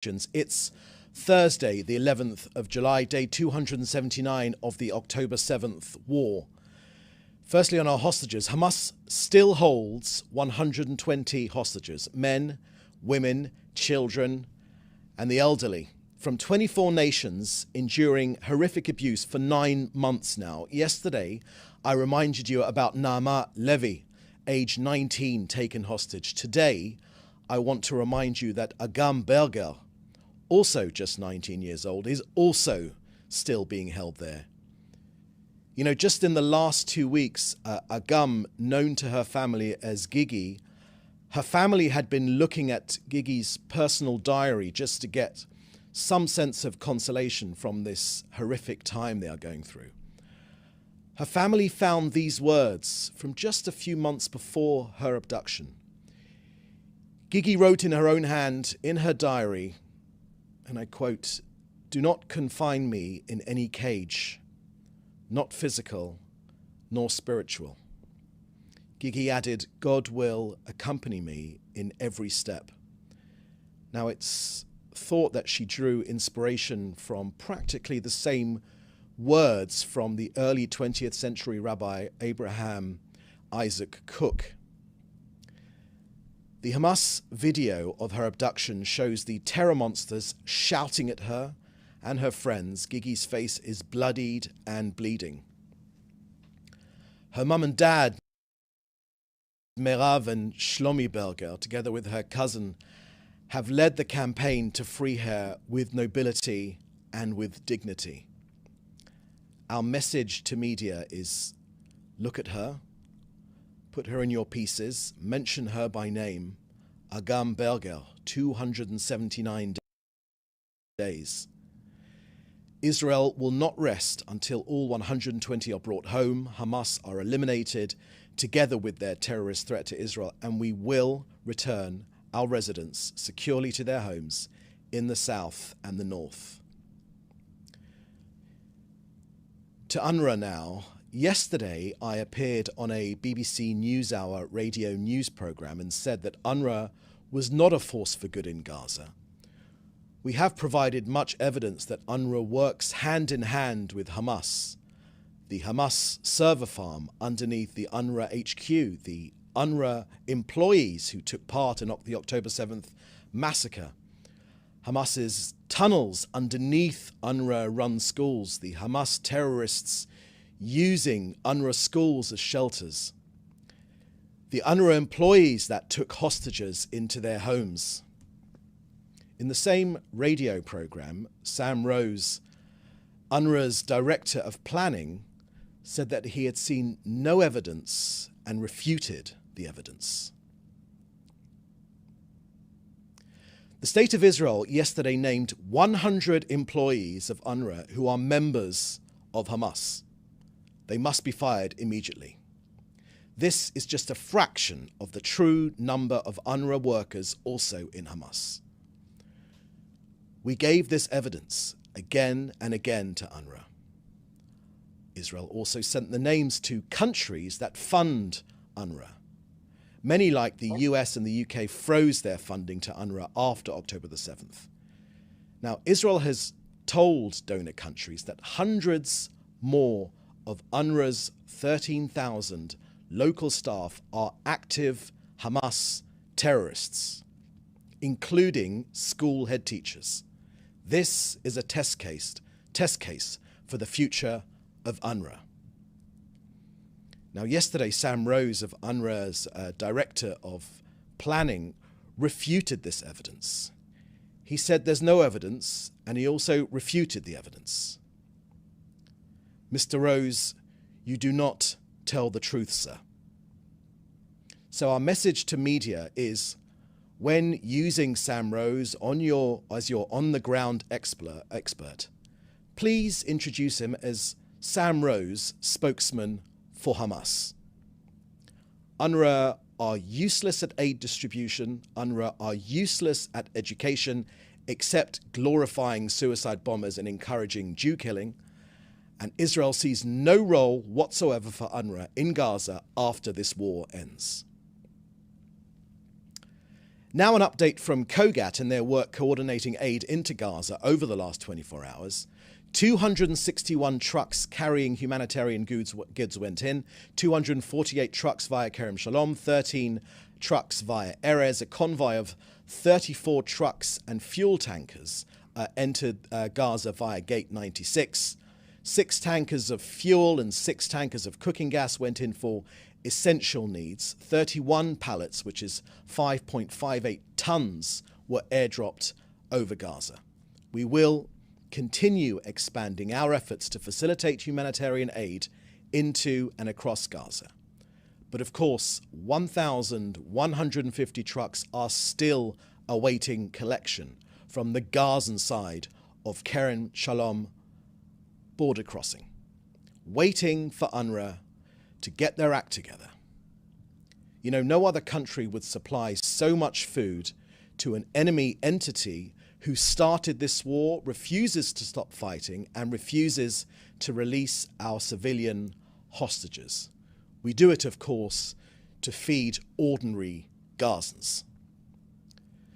It's Thursday, the 11th of July, day 279 of the October 7th war. Firstly, on our hostages, Hamas still holds 120 hostages, men, women, children, and the elderly, from 24 nations enduring horrific abuse for 9 months now. Yesterday, I reminded you about Naama Levy, age 19, taken hostage. Today, I want to remind you that Agam Berger, also just 19 years old, is also still being held there. You know, just in the last 2 weeks, Agam, known to her family as Gigi, her family had been looking at Gigi's personal diary just to get some sense of consolation from this horrific time they are going through. Her family found these words from just a few months before her abduction. Gigi wrote in her own hand in her diary, and I quote, "Do not confine me in any cage, not physical nor spiritual." Gigi added, "God will accompany me in every step." Now, it's thought that she drew inspiration from practically the same words from the early 20th century Rabbi Abraham Isaac Cook. The Hamas video of her abduction shows the terror monsters shouting at her and her friends. Gigi's face is bloodied and bleeding. Her mum and dad, Merav and Shlomi Berger, together with her cousin, have led the campaign to free her with nobility and with dignity. Our message to media is, look at her, put her in your pieces, mention her by name, Agam Berger, 279 days. Israel will not rest until all 120 are brought home, Hamas are eliminated, together with their terrorist threat to Israel, and we will return our residents securely to their homes in the south and the north. To UNRWA now. Yesterday, I appeared on a BBC NewsHour radio news programme and said that UNRWA was not a force for good in Gaza. We have provided much evidence that UNRWA works hand in hand with Hamas, the Hamas server farm underneath the UNRWA HQ, the UNRWA employees who took part in the October 7th massacre, Hamas's tunnels underneath UNRWA-run schools, the Hamas terrorists using UNRWA schools as shelters, the UNRWA employees that took hostages into their homes. In the same radio program, Sam Rose, UNRWA's director of planning, said that he had seen no evidence and refuted the evidence. The State of Israel yesterday named 100 employees of UNRWA who are members of Hamas. They must be fired immediately. This is just a fraction of the true number of UNRWA workers also in Hamas. We gave this evidence again and again to UNRWA. Israel also sent the names to countries that fund UNRWA. Many, like the US and the UK, froze their funding to UNRWA after October the 7th. Now, Israel has told donor countries that hundreds more of UNRWA's 13,000 local staff are active Hamas terrorists, including school head teachers. This is a test case for the future of UNRWA. Now, yesterday, Sam Rose of UNRWA's director of planning refuted this evidence. He said there's no evidence, and he also refuted the evidence. Mr. Rose, you do not tell the truth, sir. So our message to media is, when using Sam Rose as your on-the-ground expert, please introduce him as Sam Rose, spokesman for Hamas. UNRWA are useless at aid distribution. UNRWA are useless at education, except glorifying suicide bombers and encouraging Jew killing. And Israel sees no role whatsoever for UNRWA in Gaza after this war ends. Now an update from COGAT and their work coordinating aid into Gaza over the last 24 hours. 261 trucks carrying humanitarian goods went in, 248 trucks via Kerem Shalom, 13 trucks via Erez, a convoy of 34 trucks and fuel tankers entered Gaza via Gate 96. 6 tankers of fuel and 6 tankers of cooking gas went in for essential needs. 31 pallets, which is 5.58 tons, were airdropped over Gaza. We will continue expanding our efforts to facilitate humanitarian aid into and across Gaza. But of course, 1,150 trucks are still awaiting collection from the Gazan side of Kerem Shalom border crossing, waiting for UNRWA to get their act together. You know, no other country would supply so much food to an enemy entity who started this war, refuses to stop fighting, and refuses to release our civilian hostages. We do it, of course, to feed ordinary Gazans.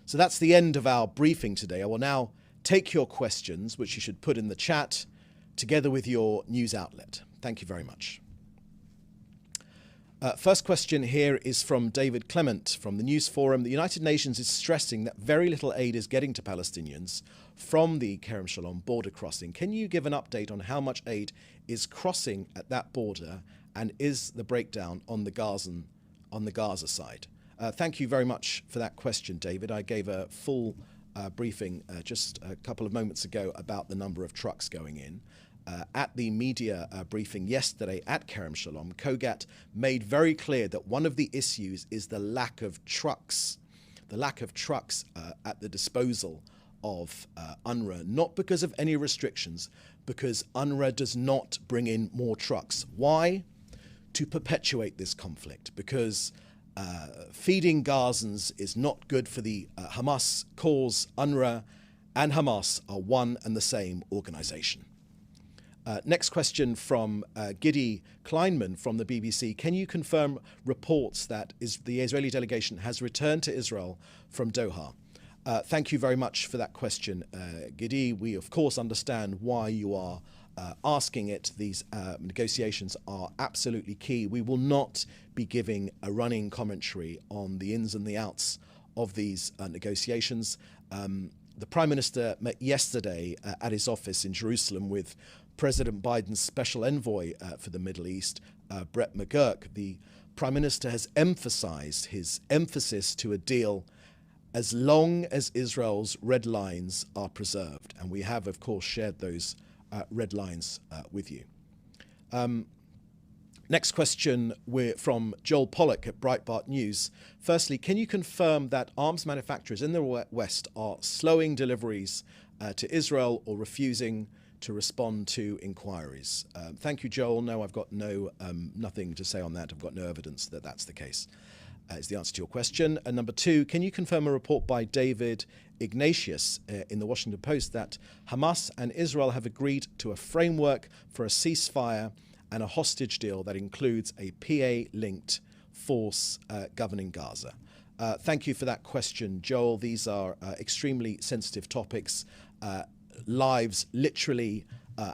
So that's the end of our briefing today. I will now take your questions, which you should put in the chat, together with your news outlet. Thank you very much. First question here is from David Clement from the News Forum. The United Nations is stressing that very little aid is getting to Palestinians from the Kerem Shalom border crossing. Can you give an update on how much aid is crossing at that border, and is the breakdown on the Gaza side? Thank you very much for that question, David. I gave a full briefing just a couple of moments ago about the number of trucks going in. At the media briefing yesterday at Kerem Shalom, COGAT made very clear that one of the issues is the lack of trucks at the disposal of UNRWA, not because of any restrictions, because UNRWA does not bring in more trucks. Why? To perpetuate this conflict, because feeding Gazans is not good for the Hamas cause. UNRWA and Hamas are one and the same organization. Next question from Gidi Kleinman from the BBC. Can you confirm reports that the Israeli delegation has returned to Israel from Doha? Thank you very much for that question, Gidi. We, of course, understand why you are asking it. These negotiations are absolutely key. We will not be giving a running commentary on the ins and the outs of these negotiations. The Prime Minister met yesterday at his office in Jerusalem with President Biden's special envoy for the Middle East, Brett McGurk. The Prime Minister has emphasized his emphasis to a deal as long as Israel's red lines are preserved. And we have, of course, shared those red lines with you. Next question from Joel Pollack at Breitbart News. Firstly, can you confirm that arms manufacturers in the West are slowing deliveries to Israel or refusing to respond to inquiries? Thank you, Joel. No, I've got nothing to say on that. I've got no evidence that that's the case, is the answer to your question. And number 2, can you confirm a report by David Ignatius in the Washington Post that Hamas and Israel have agreed to a framework for a ceasefire and a hostage deal that includes a PA-linked force governing Gaza? Thank you for that question, Joel. These are extremely sensitive topics. Lives literally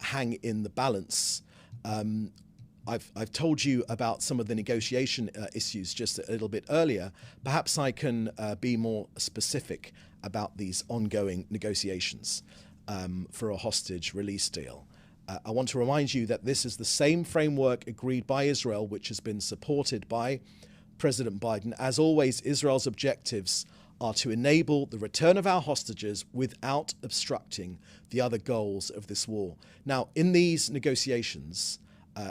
hang in the balance. I've told you about some of the negotiation issues just a little bit earlier. Perhaps I can be more specific about these ongoing negotiations for a hostage release deal. I want to remind you that this is the same framework agreed by Israel, which has been supported by President Biden. As always, Israel's objectives are to enable the return of our hostages without obstructing the other goals of this war. Now, in these negotiations,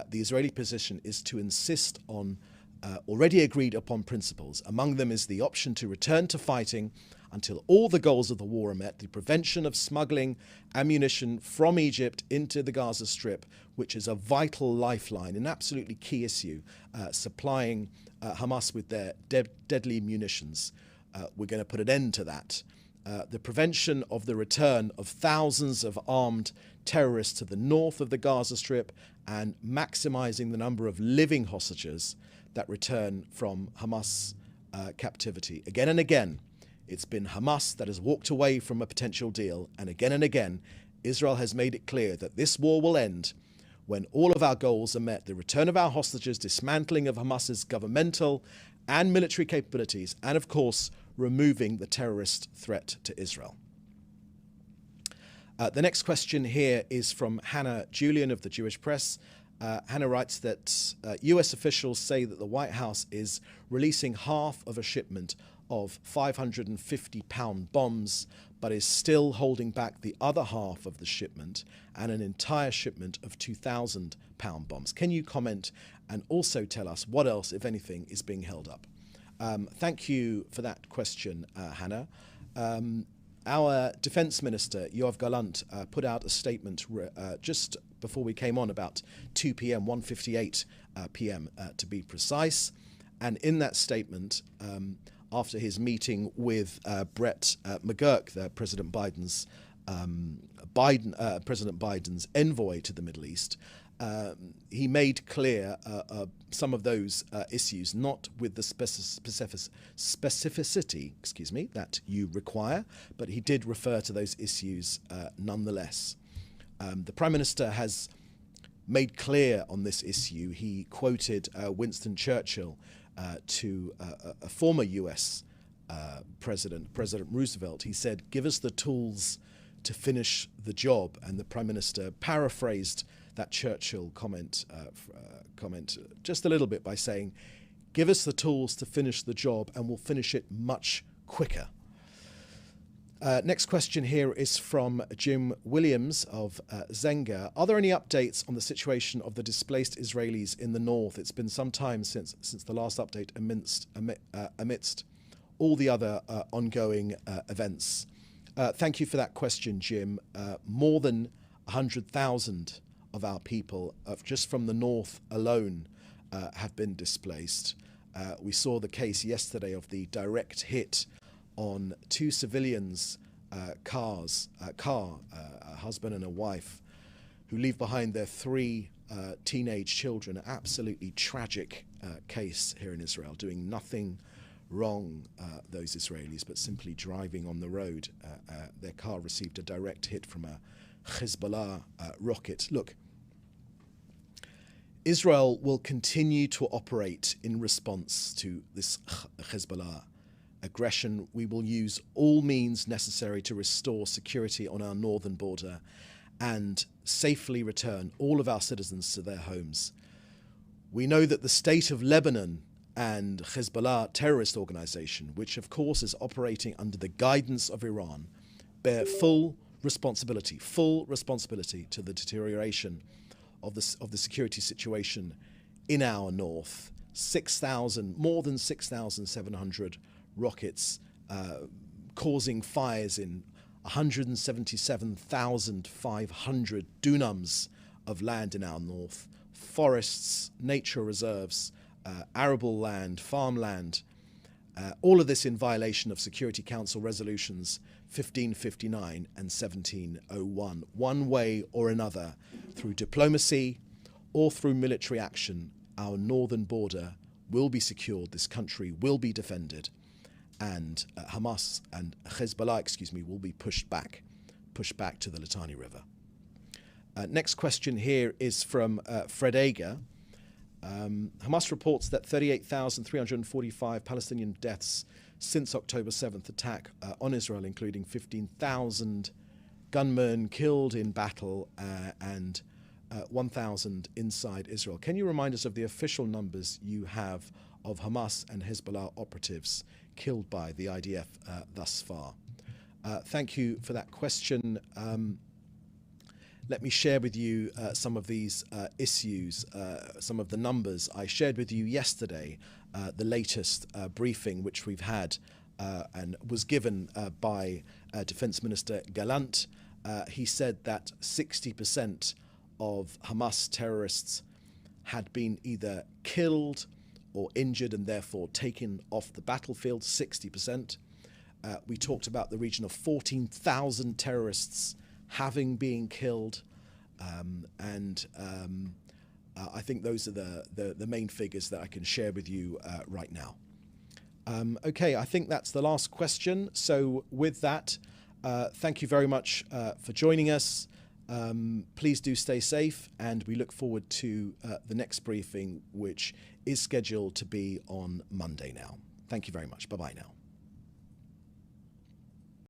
the Israeli position is to insist on already agreed upon principles. Among them is the option to return to fighting until all the goals of the war are met, the prevention of smuggling ammunition from Egypt into the Gaza Strip, which is a vital lifeline, an absolutely key issue, supplying Hamas with their deadly munitions. We're going to put an end to that. The prevention of the return of thousands of armed terrorists to the north of the Gaza Strip, and maximizing the number of living hostages that return from Hamas captivity. Again and again, It's been Hamas that has walked away from a potential deal, and again, Israel has made it clear that this war will end when all of our goals are met: the return of our hostages, dismantling of Hamas's governmental and military capabilities, and of course, removing the terrorist threat to Israel. The next question here is from Hannah Julian of the Jewish Press. Hannah writes that US officials say that the White House is releasing half of a shipment of 550-pound bombs, but is still holding back the other half of the shipment and an entire shipment of 2,000-pound bombs. Can you comment and also tell us what else, if anything, is being held up? Thank you for that question, Hannah. Our Defence Minister, Yoav Gallant, put out a statement just before we came on, about 2 p.m., 1:58 p.m. To be precise. And in that statement, after his meeting with Brett McGurk, President Biden's envoy to the Middle East, he made clear some of those issues, not with the specificity, that you require, but he did refer to those issues nonetheless. The Prime Minister has made clear on this issue. He quoted Winston Churchill to a former US President Roosevelt. He said, "Give us the tools to finish the job," and the Prime Minister paraphrased that Churchill comment just a little bit by saying, "Give us the tools to finish the job and we'll finish it much quicker." Next question here is from Jim Williams of Zenga. Are there any updates on the situation of the displaced Israelis in the north? It's been some time since the last update amidst all the other ongoing events. Thank you for that question, Jim. More than 100,000 of our people, just from the north alone, have been displaced. We saw the case yesterday of the direct hit on two civilians' car, a husband and a wife, who leave behind their 3 teenage children. An absolutely tragic case here in Israel, doing nothing wrong, those Israelis, but simply driving on the road. Their car received a direct hit from a Hezbollah rocket. Look, Israel will continue to operate in response to this Hezbollah aggression. We will use all means necessary to restore security on our northern border and safely return all of our citizens to their homes. We know that the state of Lebanon and Hezbollah terrorist organization, which of course is operating under the guidance of Iran, bear full responsibility to the deterioration of the security situation in our north. More than 6,700 rockets causing fires in 177,500 dunams of land in our north, forests, nature reserves, arable land, farmland, all of this in violation of Security Council resolutions 1559 and 1701. One way or another, through diplomacy or through military action, our northern border will be secured, this country will be defended, and Hamas and Hezbollah, will be pushed back to the Litani River. Next question here is from Fred Ager. Hamas reports that 38,345 Palestinian deaths since October 7th attack on Israel, including 15,000 gunmen killed in battle and 1,000 inside Israel. Can you remind us of the official numbers you have of Hamas and Hezbollah operatives killed by the IDF thus far? Thank you for that question. Let me share with you some of these issues, some of the numbers. I shared with you yesterday the latest briefing which we've had and was given by Defence Minister Gallant. He said that 60% of Hamas terrorists had been either killed or injured and therefore taken off the battlefield, 60%. We talked about the region of 14,000 terrorists having been killed, and I think those are the main figures that I can share with you right now. Okay, I think that's the last question. So with that, thank you very much for joining us. Please do stay safe, and we look forward to the next briefing, which is scheduled to be on Monday now. Thank you very much. Bye-bye now.